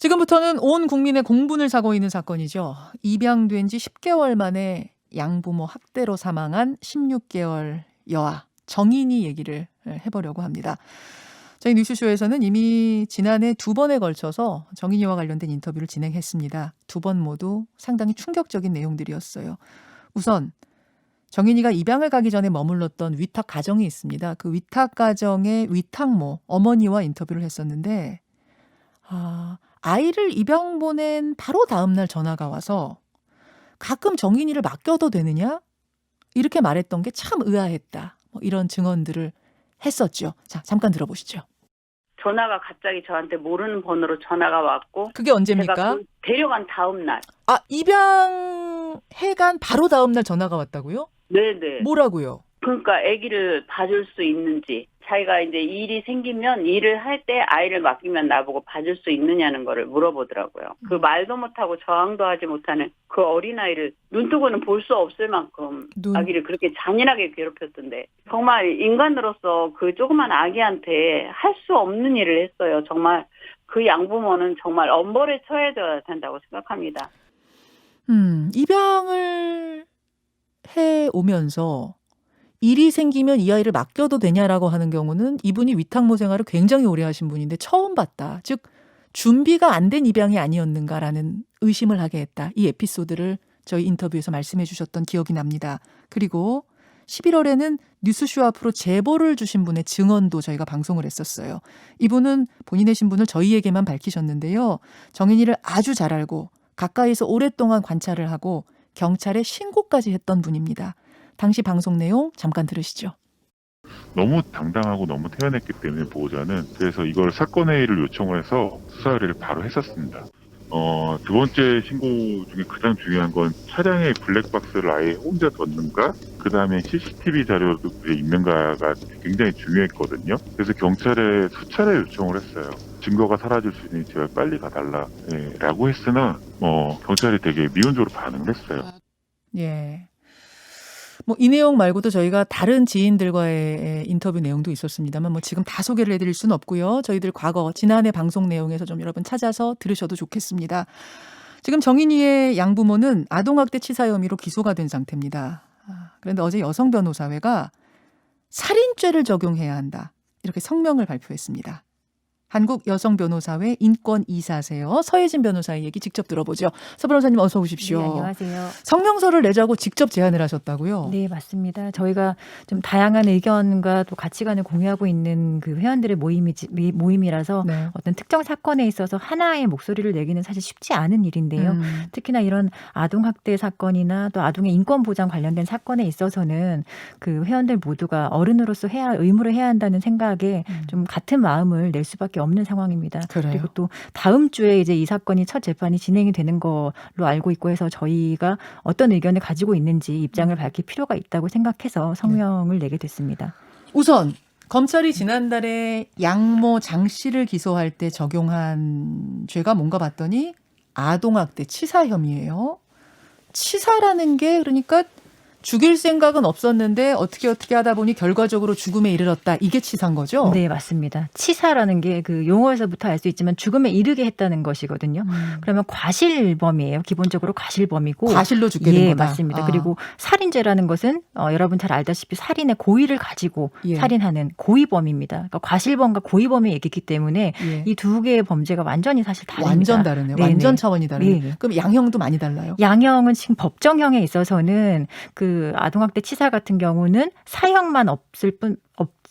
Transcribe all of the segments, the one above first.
지금부터는 온 국민의 공분을 사고 있는 사건이죠. 입양된 지 10개월 만에 양부모 학대로 사망한 16개월 여아 정인이 얘기를 해보려고 합니다. 저희 뉴스쇼에서는 이미 지난해 2번에 걸쳐서 정인이와 관련된 인터뷰를 진행했습니다. 2번 모두 상당히 충격적인 내용들이었어요. 우선 정인이가 입양을 가기 전에 머물렀던 위탁 가정이 있습니다. 그 위탁 가정의 위탁모 어머니와 인터뷰를 했었는데 아이를 입양 보낸 바로 다음 날 전화가 와서 가끔 정인이를 맡겨도 되느냐? 이렇게 말했던 게 참 의아했다. 이런 증언들을 했었죠. 자, 잠깐 들어보시죠. 전화가 갑자기 저한테 모르는 번호로 전화가 왔고 그게 언제입니까? 제가 데려간 다음 날. 입양해간 바로 다음 날 전화가 왔다고요? 네네. 뭐라고요? 그러니까 아기를 봐줄 수 있는지, 자기가 이제 일이 생기면 일을 할 때 아이를 맡기면 나보고 봐줄 수 있느냐는 거를 물어보더라고요. 그 말도 못하고 저항도 하지 못하는 그 어린아이를 눈뜨고는 볼 수 없을 만큼 아기를 그렇게 잔인하게 괴롭혔던데, 정말 인간으로서 그 조그만 아기한테 할 수 없는 일을 했어요. 정말 그 양부모는 정말 엄벌에 처해져야 된다고 생각합니다. 입양을 해오면서 일이 생기면 이 아이를 맡겨도 되냐라고 하는 경우는 이분이 위탁모 생활을 굉장히 오래 하신 분인데 처음 봤다. 즉 준비가 안 된 입양이 아니었는가라는 의심을 하게 했다. 이 에피소드를 저희 인터뷰에서 말씀해 주셨던 기억이 납니다. 그리고 11월에는 뉴스쇼 앞으로 제보를 주신 분의 증언도 저희가 방송을 했었어요. 이분은 본인의 신분을 저희에게만 밝히셨는데요. 정인이를 아주 잘 알고 가까이서 오랫동안 관찰을 하고 경찰에 신고까지 했던 분입니다. 당시 방송 내용 잠깐 들으시죠. 너무 당당하고 너무 태연했기 때문에 보호자는, 그래서 이걸 사건회의를 요청을 해서 수사 의뢰를 바로 했었습니다. 두 번째 신고 중에 가장 중요한 건 차량의 블랙박스를 아예 혼자 뒀는가, 그 다음에 CCTV 자료들이 있는가가 굉장히 중요했거든요. 그래서 경찰에 수차례 요청을 했어요. 증거가 사라질 수 있으니 제발 빨리 가달라 라고 했으나 경찰이 되게 미온적으로 반응을 했어요. 예. 이 내용 말고도 저희가 다른 지인들과의 인터뷰 내용도 있었습니다만 지금 다 소개를 해드릴 수는 없고요. 저희들 과거 지난해 방송 내용에서 좀 여러분 찾아서 들으셔도 좋겠습니다. 지금 정인이의 양부모는 아동학대 치사 혐의로 기소가 된 상태입니다. 그런데 어제 여성 변호사회가 살인죄를 적용해야 한다. 이렇게 성명을 발표했습니다. 한국 여성 변호사회 인권 이사세요. 서혜진 변호사의 얘기 직접 들어보죠. 서 변호사님 어서 오십시오. 네, 안녕하세요. 성명서를 내자고 직접 제안을 하셨다고요? 네, 맞습니다. 저희가 좀 다양한 의견과 또 가치관을 공유하고 있는 그 회원들의 모임이라서 네. 어떤 특정 사건에 있어서 하나의 목소리를 내기는 사실 쉽지 않은 일인데요. 특히나 이런 아동학대 사건이나 또 아동의 인권 보장 관련된 사건에 있어서는 그 회원들 모두가 어른으로서 의무를 해야 한다는 생각에 좀 같은 마음을 낼 수밖에 없는 상황입니다. 그래요? 그리고 또 다음 주에 이제 이 사건이 첫 재판이 진행이 되는 걸로 알고 있고 해서 저희가 어떤 의견을 가지고 있는지 입장을 밝힐 필요가 있다고 생각해서 성명을 내게 됐습니다. 우선 검찰이 지난달에 양모 장 씨를 기소할 때 적용한 죄가 뭔가 봤더니 아동학대 치사 혐의예요. 치사라는 게 그러니까 죽일 생각은 없었는데 어떻게 하다 보니 결과적으로 죽음에 이르렀다. 이게 치사인 거죠? 네, 맞습니다. 치사라는 게 그 용어에서부터 알 수 있지만 죽음에 이르게 했다는 것이거든요. 그러면 과실범이에요. 기본적으로 과실범이고. 과실로 죽게 된 거다. 맞습니다. 그리고 살인죄라는 것은 여러분 잘 알다시피 살인의 고의를 가지고 살인하는 고의범입니다. 그러니까 과실범과 고의범의 얘기이기 때문에 이 두 개의 범죄가 완전히 사실 다릅니다. 완전 다르네요. 네네. 완전 차원이 다르네요. 네네. 그럼 양형도 많이 달라요? 양형은 지금 법정형에 있어서는 그 아동학대 치사 같은 경우는 사형만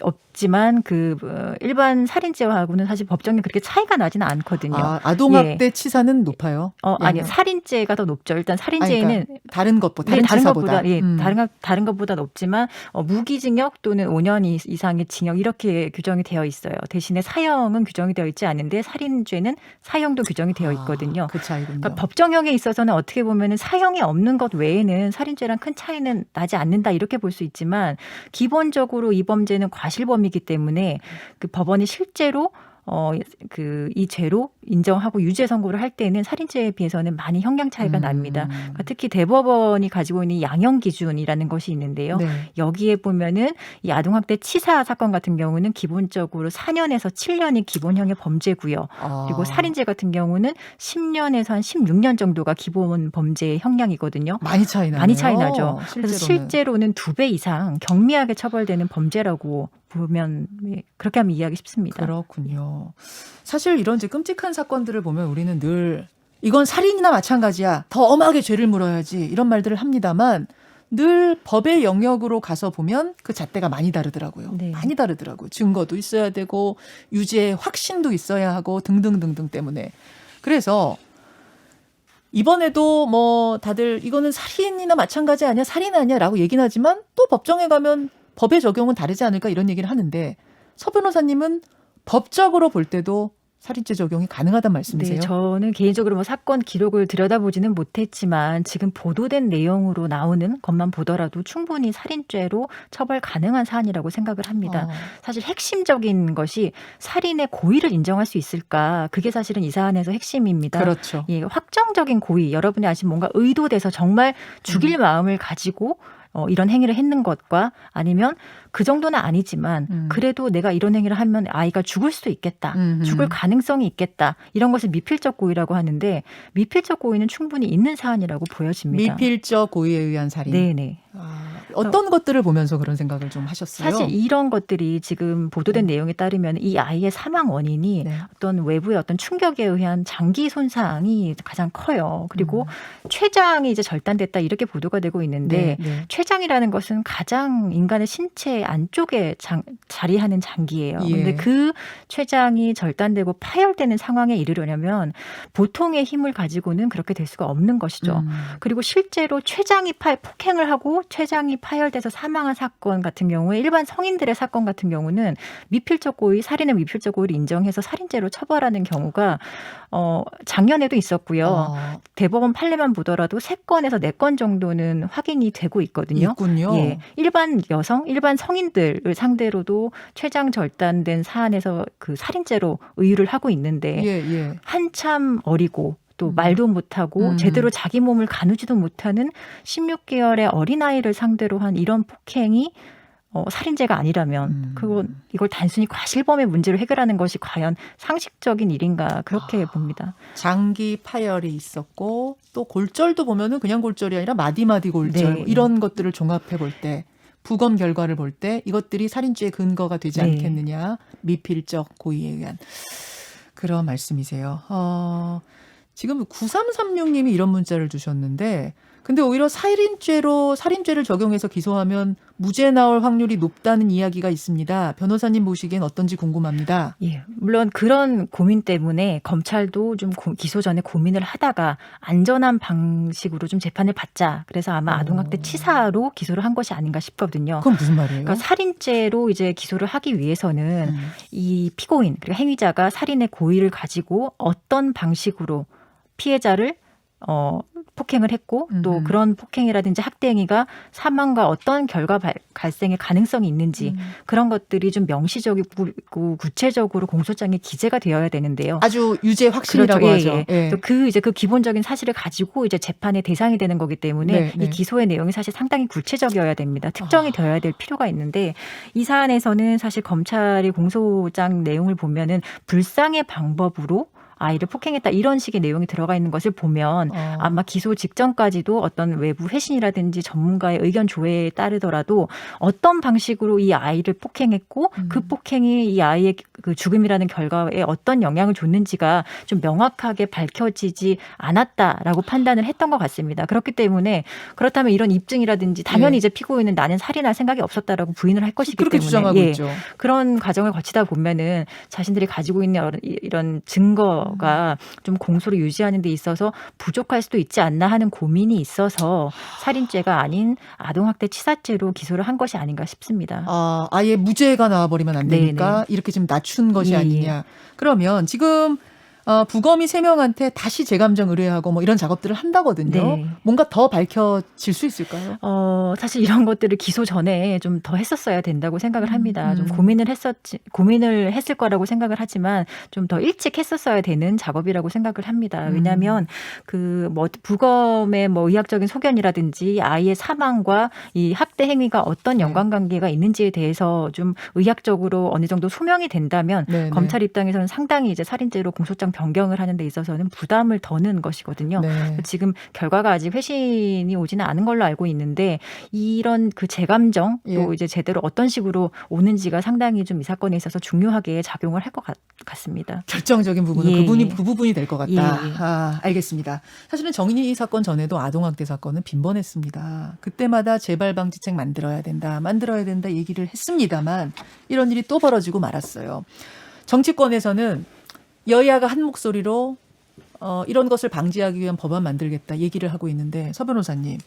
없지만 그 일반 살인죄하고는 사실 법정에 그렇게 차이가 나지는 않거든요. 아동학대 치사는 높아요? 아니요. 살인죄가 더 높죠. 일단 살인죄에는 다른 것보다 다른 것보다 높지만 무기징역 또는 5년 이상의 징역 이렇게 규정이 되어 있어요. 대신에 사형은 규정이 되어 있지 않은데 살인죄는 사형도 규정이 되어 있거든요. 그 차이군요. 그러니까 법정형에 있어서는 어떻게 보면은 사형이 없는 것 외에는 살인죄랑 큰 차이는 나지 않는다 이렇게 볼 수 있지만 기본적으로 이 범죄는 과실범이기 때문에 그 법원이 실제로 이 죄로 인정하고 유죄 선고를 할 때는 살인죄에 비해서는 많이 형량 차이가 납니다. 그러니까 특히 대법원이 가지고 있는 양형 기준이라는 것이 있는데요. 네. 여기에 보면은 이 아동학대 치사 사건 같은 경우는 기본적으로 4년에서 7년이 기본형의 범죄고요. 그리고 살인죄 같은 경우는 10년에서 한 16년 정도가 기본 범죄의 형량이거든요. 많이 차이 나네요. 많이 차이 나죠. 실제로는. 그래서 실제로는 2배 이상 경미하게 처벌되는 범죄라고 보면 그렇게 하면 이해하기 쉽습니다. 그렇군요. 사실 이런 이제 끔찍한 사건들을 보면 우리는 늘 이건 살인이나 마찬가지야. 더 엄하게 죄를 물어야지. 이런 말들을 합니다만 늘 법의 영역으로 가서 보면 그 잣대가 많이 다르더라고요. 네. 많이 다르더라고요. 증거도 있어야 되고 유죄의 확신도 있어야 하고 등등등등 때문에. 그래서 이번에도 뭐 다들 이거는 살인이나 마찬가지 아니야, 살인 아니야라고 얘기는 하지만 또 법정에 가면 법의 적용은 다르지 않을까 이런 얘기를 하는데 서 변호사님은 법적으로 볼 때도 살인죄 적용이 가능하단 말씀이세요? 네, 저는 개인적으로 뭐 사건 기록을 들여다보지는 못했지만 지금 보도된 내용으로 나오는 것만 보더라도 충분히 살인죄로 처벌 가능한 사안이라고 생각을 합니다. 사실 핵심적인 것이 살인의 고의를 인정할 수 있을까? 그게 사실은 이 사안에서 핵심입니다. 그렇죠. 예, 확정적인 고의, 여러분이 아시는 뭔가 의도돼서 정말 죽일 마음을 가지고 이런 행위를 했는 것과 아니면 그 정도는 아니지만 그래도 내가 이런 행위를 하면 아이가 죽을 수도 있겠다. 죽을 가능성이 있겠다. 이런 것을 미필적 고의라고 하는데 미필적 고의는 충분히 있는 사안이라고 보여집니다. 미필적 고의에 의한 살인. 네네. 어떤 것들을 보면서 그런 생각을 좀 하셨어요? 사실 이런 것들이 지금 보도된 내용에 따르면 이 아이의 사망 원인이 네. 어떤 외부의 어떤 충격에 의한 장기 손상이 가장 커요. 그리고 췌장이 이제 절단됐다 이렇게 보도가 되고 있는데 네. 췌장이라는 것은 가장 인간의 신체 안쪽에 자리하는 장기예요. 예. 그런데 그 췌장이 절단되고 파열되는 상황에 이르려면 보통의 힘을 가지고는 그렇게 될 수가 없는 것이죠. 그리고 실제로 췌장이 폭행을 하고 췌장이 파열돼서 사망한 사건 같은 경우에 일반 성인들의 사건 같은 경우는 미필적 고의, 살인의 미필적 고의를 인정해서 살인죄로 처벌하는 경우가 작년에도 있었고요. 대법원 판례만 보더라도 3건에서 4건 정도는 확인이 되고 있거든요. 있군요. 예, 일반 여성, 일반 성인들을 상대로도 췌장 절단된 사안에서 그 살인죄로 의유를 하고 있는데 예. 한참 어리고 또 말도 못하고 제대로 자기 몸을 가누지도 못하는 16개월의 어린아이를 상대로 한 이런 폭행이 살인죄가 아니라면 이걸 단순히 과실범의 문제로 해결하는 것이 과연 상식적인 일인가 그렇게 봅니다. 장기 파열이 있었고 또 골절도 보면은 그냥 골절이 아니라 마디마디 골절 네. 이런 것들을 종합해 볼 때 부검 결과를 볼 때 이것들이 살인죄의 근거가 되지 네. 않겠느냐. 미필적 고의에 의한 그런 말씀이세요. 지금 9336님이 이런 문자를 주셨는데 근데 오히려 살인죄를 적용해서 기소하면 무죄 나올 확률이 높다는 이야기가 있습니다. 변호사님 보시기엔 어떤지 궁금합니다. 예, 물론 그런 고민 때문에 검찰도 좀 기소 전에 고민을 하다가 안전한 방식으로 좀 재판을 받자. 그래서 아마 아동학대 치사로 기소를 한 것이 아닌가 싶거든요. 그건 무슨 말이에요? 그러니까 살인죄로 이제 기소를 하기 위해서는 이 피고인, 그리고 행위자가 살인의 고의를 가지고 어떤 방식으로 피해자를 폭행을 했고 또 그런 폭행이라든지 학대 행위가 사망과 어떤 결과 발생의 가능성이 있는지 그런 것들이 좀 명시적이고 구체적으로 공소장에 기재가 되어야 되는데요. 아주 유죄 확신이라고 그렇죠. 하죠. 예. 그 기본적인 사실을 가지고 이제 재판의 대상이 되는 거기 때문에 네. 이 기소의 내용이 사실 상당히 구체적이어야 됩니다. 특정이 되어야 될 필요가 있는데 이 사안에서는 사실 검찰이 공소장 내용을 보면은 불상의 방법으로 아이를 폭행했다 이런 식의 내용이 들어가 있는 것을 보면 아마 기소 직전까지도 어떤 외부 회신이라든지 전문가의 의견 조회에 따르더라도 어떤 방식으로 이 아이를 폭행했고 그 폭행이 이 아이의 그 죽음이라는 결과에 어떤 영향을 줬는지가 좀 명확하게 밝혀지지 않았다라고 판단을 했던 것 같습니다. 그렇기 때문에 그렇다면 이런 입증이라든지 당연히 이제 피고인은 나는 살인할 생각이 없었다라고 부인을 할 것이기 그렇게 때문에 주장하고 있죠. 그런 과정을 거치다 보면은 자신들이 가지고 있는 이런 증거가 좀 공소를 유지하는 데 있어서 부족할 수도 있지 않나 하는 고민이 있어서 살인죄가 아닌 아동학대 치사죄로 기소를 한 것이 아닌가 싶습니다. 아예 무죄가 나와버리면 안 되니까 네네. 이렇게 좀 낮춘 것이 예. 아니냐. 그러면 지금 부검이 3명한테 다시 재감정 의뢰하고 뭐 이런 작업들을 한다거든요. 네. 뭔가 더 밝혀질 수 있을까요? 사실 이런 것들을 기소 전에 좀 더 했었어야 된다고 생각을 합니다. 좀 고민을 했을 거라고 생각을 하지만 좀 더 일찍 했었어야 되는 작업이라고 생각을 합니다. 왜냐하면 뭐 부검의 뭐 의학적인 소견이라든지 아이의 사망과 이 학대 행위가 어떤 연관관계가 있는지에 대해서 좀 의학적으로 어느 정도 소명이 된다면 네, 검찰 입장에서는 상당히 이제 살인죄로 공소장 변경을 하는 데 있어서는 부담을 더는 것이거든요. 네. 지금 결과가 아직 회신이 오지는 않은 걸로 알고 있는데 이런 그 재감정 또 이제 제대로 어떤 식으로 오는지가 상당히 좀 이 사건에 있어서 중요하게 작용을 할 것 같습니다. 결정적인 부분은 그 부분이 될 것 같다. 예. 알겠습니다. 사실은 정인이 이 사건 전에도 아동학대 사건은 빈번했습니다. 그때마다 재발방지책 만들어야 된다 얘기를 했습니다만 이런 일이 또 벌어지고 말았어요. 정치권에서는 여야가 한 목소리로 이런 것을 방지하기 위한 법안 만들겠다 얘기를 하고 있는데 서 변호사님.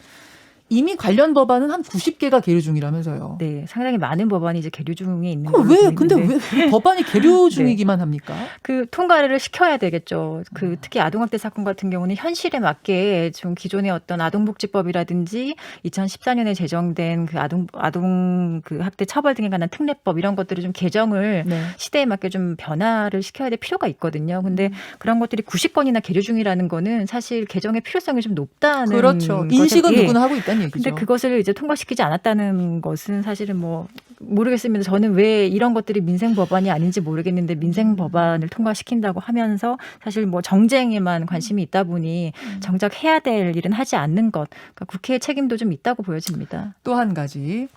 이미 관련 법안은 한 90개가 계류 중이라면서요. 네, 상당히 많은 법안이 이제 계류 중에 있는 그럼 걸로 근데 보이는데. 왜 법안이 계류 중이기만 합니까? 그 통과를 시켜야 되겠죠. 특히 아동학대 사건 같은 경우는 현실에 맞게 좀 기존의 어떤 아동복지법이라든지 2014년에 제정된 그 아동 그 학대 처벌 등에 관한 특례법 이런 것들을 좀 개정을 시대에 맞게 좀 변화를 시켜야 될 필요가 있거든요. 근데 그런 것들이 90건이나 계류 중이라는 거는 사실 개정의 필요성이 좀 높다는 그렇죠. 인식은 누구나 하고 있다는 얘기죠. 근데 그것을 이제 통과시키지 않았다는 것은 사실은 뭐 모르겠습니다. 저는 왜 이런 것들이 민생 법안이 아닌지 모르겠는데 민생 법안을 통과시킨다고 하면서 사실 뭐 정쟁에만 관심이 있다 보니 정작 해야 될 일은 하지 않는 것. 그러니까 국회의 책임도 좀 있다고 보여집니다. 또 한 가지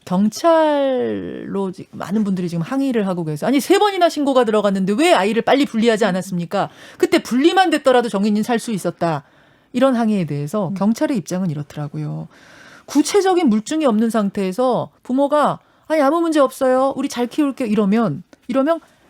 경찰로 많은 분들이 지금 항의를 하고 계세요. 아니 3번이나 신고가 들어갔는데 왜 아이를 빨리 분리하지 않았습니까? 그때 분리만 됐더라도 정인이는 살 수 있었다. 이런 항의에 대해서 경찰의 입장은 이렇더라고요. 구체적인 물증이 없는 상태에서 부모가 아니 아무 문제 없어요. 우리 잘 키울게요. 이러면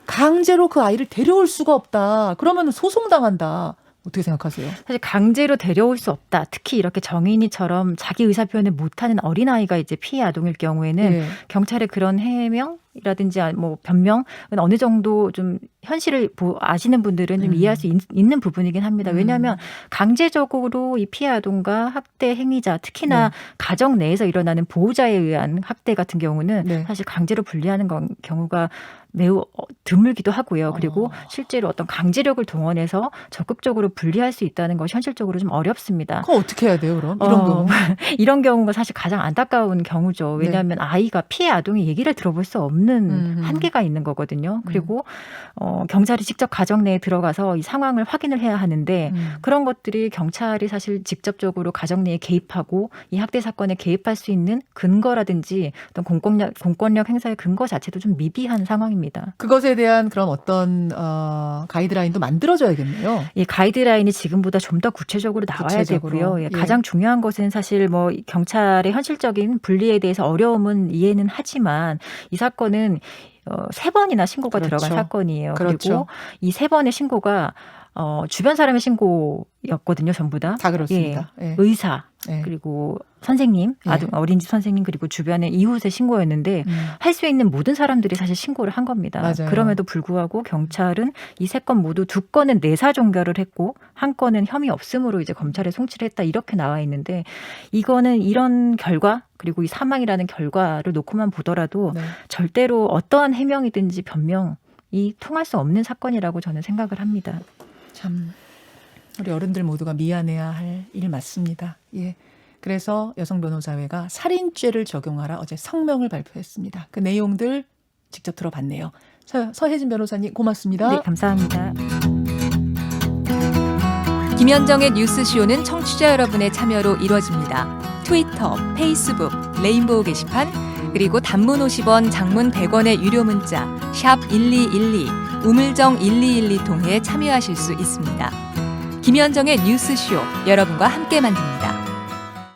강제로 그 아이를 데려올 수가 없다. 그러면 소송당한다. 어떻게 생각하세요? 사실 강제로 데려올 수 없다. 특히 이렇게 정인이처럼 자기 의사 표현을 못하는 어린아이가 이제 피해 아동일 경우에는 경찰의 그런 해명이라든지 뭐 변명은 어느 정도 좀 현실을 아시는 분들은 좀 이해할 수 있는 부분이긴 합니다. 왜냐하면 강제적으로 이 피해 아동과 학대 행위자, 특히나 가정 내에서 일어나는 보호자에 의한 학대 같은 경우는 사실 강제로 분리하는 경우가 매우 드물기도 하고요. 그리고 실제로 어떤 강제력을 동원해서 적극적으로 분리할 수 있다는 것이 현실적으로 좀 어렵습니다. 그럼 어떻게 해야 돼요, 그럼? 이런 경우? 이런 경우가 사실 가장 안타까운 경우죠. 왜냐하면 아이가 피해 아동의 얘기를 들어볼 수 없는 한계가 있는 거거든요. 그리고 경찰이 직접 가정 내에 들어가서 이 상황을 확인을 해야 하는데 그런 것들이 경찰이 사실 직접적으로 가정 내에 개입하고 이 학대 사건에 개입할 수 있는 근거라든지 어떤 공권력 행사의 근거 자체도 좀 미비한 상황입니다. 그것에 대한 그런 어떤 가이드라인도 만들어져야겠네요. 이 가이드라인이 지금보다 좀 더 구체적으로 나와야 되고요. 가장 중요한 것은 사실 뭐 경찰의 현실적인 분리에 대해서 어려움은 이해는 하지만 이 사건은 3번이나 신고가 들어간 사건이에요. 그리고 이 3번의 신고가 주변 사람의 신고였거든요. 전부 다. 다 그렇습니다. 의사 그리고 선생님, 어린이집 선생님 그리고 주변의 이웃의 신고였는데 할 수 있는 모든 사람들이 사실 신고를 한 겁니다. 맞아요. 그럼에도 불구하고 경찰은 이 3건 모두 2건은 내사 종결을 했고 1건은 혐의 없음으로 이제 검찰에 송치를 했다 이렇게 나와 있는데 이거는 이런 결과 그리고 이 사망이라는 결과를 놓고만 보더라도 절대로 어떠한 해명이든지 변명이 통할 수 없는 사건이라고 저는 생각을 합니다. 참 우리 어른들 모두가 미안해야 할 일 맞습니다. 그래서 여성변호사회가 살인죄를 적용하라 어제 성명을 발표했습니다. 그 내용들 직접 들어봤네요. 서혜진 변호사님 고맙습니다. 네, 감사합니다. 김현정의 뉴스쇼는 청취자 여러분의 참여로 이루어집니다. 트위터, 페이스북, 레인보우 게시판, 그리고 단문 50원, 장문 100원의 유료 문자 샵 1212, 우물정 1212 통해 참여하실 수 있습니다. 김현정의 뉴스쇼, 여러분과 함께 만듭니다.